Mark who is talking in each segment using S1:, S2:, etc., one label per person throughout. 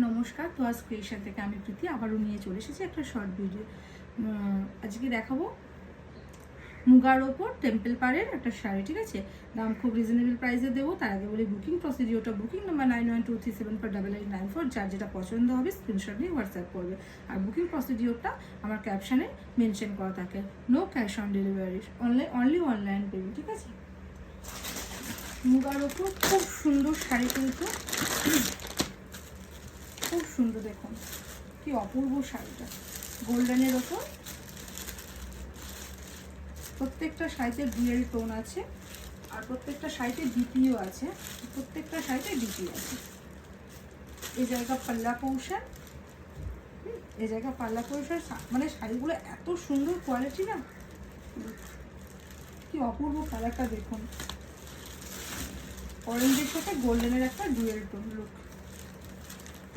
S1: নমস্কার, তোয়াজ ক্রিয়েশন থেকে আমি প্রীতি আবারও নিয়ে চলে এসেছি একটা শর্ট ভিডিও। আজকে দেখাবো মুগার ওপর টেম্পল পাড়ের একটা শাড়ি। ঠিক আছে, দাম খুব রিজনেবল প্রাইসে দেবো। তার আগে বলি বুকিং প্রসিডিওরটা, বুকিং নাম্বার 9123748894। যার যেটা পছন্দ হবে স্ক্রিনশট নিয়ে হোয়াটসঅ্যাপ করবে। আর বুকিং প্রসিডিওরটা আমার ক্যাপশনে মেনশন করা থাকে। No cash on delivery, only online payment. ঠিক আছে, মুগার ওপর খুব সুন্দর শাড়ি, কিন্তু খুব সুন্দর। দেখুন কি অপূর্ব শাড়িটা, গোল্ডেনের ওপর। প্রত্যেকটা শাড়িতে ডুয়েল টোন আছে, আর প্রত্যেকটা শাড়িতে ডিপিও আছে। প্রত্যেকটা শাড়িতে ডিপি আছে। এই জায়গা পাল্লা কৌশল, এই জায়গা পাল্লা কৌশল। মানে শাড়িগুলো এত সুন্দর কোয়ালিটি না, কি অপূর্ব কালারটা দেখুন। অরেঞ্জের সাথে গোল্ডেনের একটা ডুয়েল টোন লুক।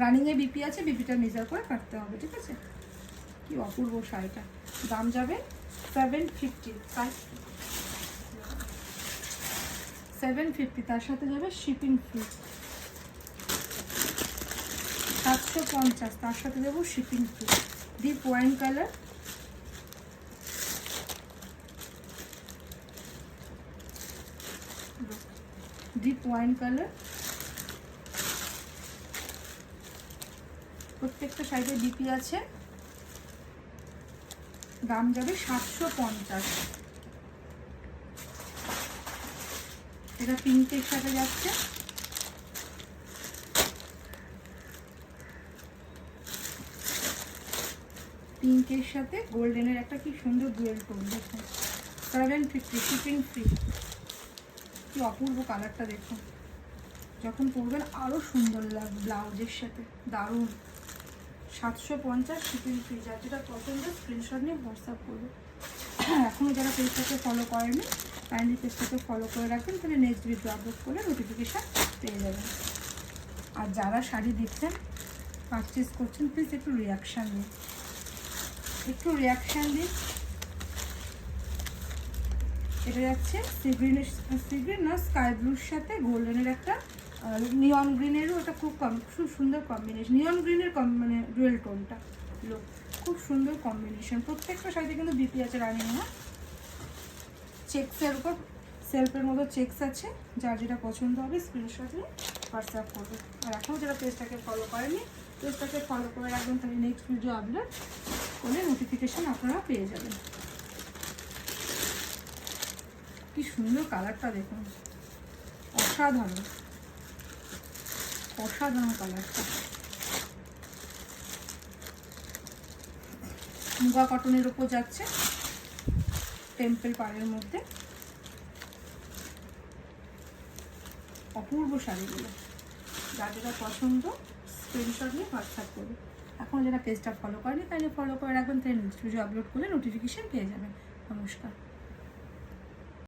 S1: রানিংয়ে বিপি আছে, বিপিটা মেজার করে কাটতে হবে। ঠিক আছে, কি অপূর্ব শাড়িটা। দাম যাবে 750, তার সাথে যাবে শিপিং ফি 750, তার সাথে দেবো shipping fee. Deep wine colour, deep wine colour. প্রত্যেকটা সাইডে ডিপি আছে। দাম যাবে 750। এটা পিঙ্কের সাথে যাচ্ছে। পিঙ্কের সাথে গোল্ডেনের একটা কি সুন্দর ডুয়েল টোন। দেখুন 750, শিপিং ফ্রি। কি অপূর্ব কালারটা দেখুন, যখন পরবেন আরও সুন্দর লাগবে ব্লাউজের সাথে। দারুণ। 750, শিপিং ফ্রি। যার যেটা পছন্দ স্ক্রিনশট নিয়ে হোয়াটসঅ্যাপ করবে। এখনও যারা পেজটাকে ফলো করেনি, কাইন্ডলি পেজটাকে ফলো করে রাখবেন, তাহলে নেক্সট ভিডিও আপলোড করলে নোটিফিকেশান পেয়ে যাবেন। আর যারা শাড়ি দেখছেন, পারচেস করছেন, প্লিজ একটু রিয়াকশান দিন, একটু রিয়াকশান দিন। এটা যাচ্ছে সিগ্রিন না স্কাই ব্লুর সাথে গোল্ডেনের একটা নিয়ন গ্রিনেরও, এটা খুব সুন্দর কম্বিনেশন। নিয়ন গ্রিনের মানে ডুয়েল টোনটা লোক, খুব সুন্দর কম্বিনেশন। প্রত্যেকটা শাড়িতে কিন্তু বিপি আছে রানিং। না চেক্সের উপর সেলফের মতো চেক্স আছে। যার যেটা পছন্দ হবে স্ক্রিনশট নিয়ে হোয়াটসঅ্যাপ করবে। আর এখনও যারা পেজটাকে ফলো করেনি, পেজটাকে ফলো করে রাখবেন, তাহলে নেক্সট ভিডিও আপলোড করলে নোটিফিকেশান আপনারা পেয়ে যাবেন। কি সুন্দর কালারটা দেখুন, অসাধারণ অসাধারণ কালারটা। মুগা কটনের উপর যাচ্ছে টেম্পল পাড়ের মধ্যে। অপূর্ব শাড়িগুলো। যার যেটা পছন্দ স্ক্রিনশট নিয়ে হোয়াটসঅ্যাপ করবে। এখন যারা পেজটা ফলো করেনি, তাহলে ফলো করে রাখবেন, তাহলে নেক্সট ভিডিও আপলোড করলে নোটিফিকেশান পেয়ে যাবেন। নমস্কার।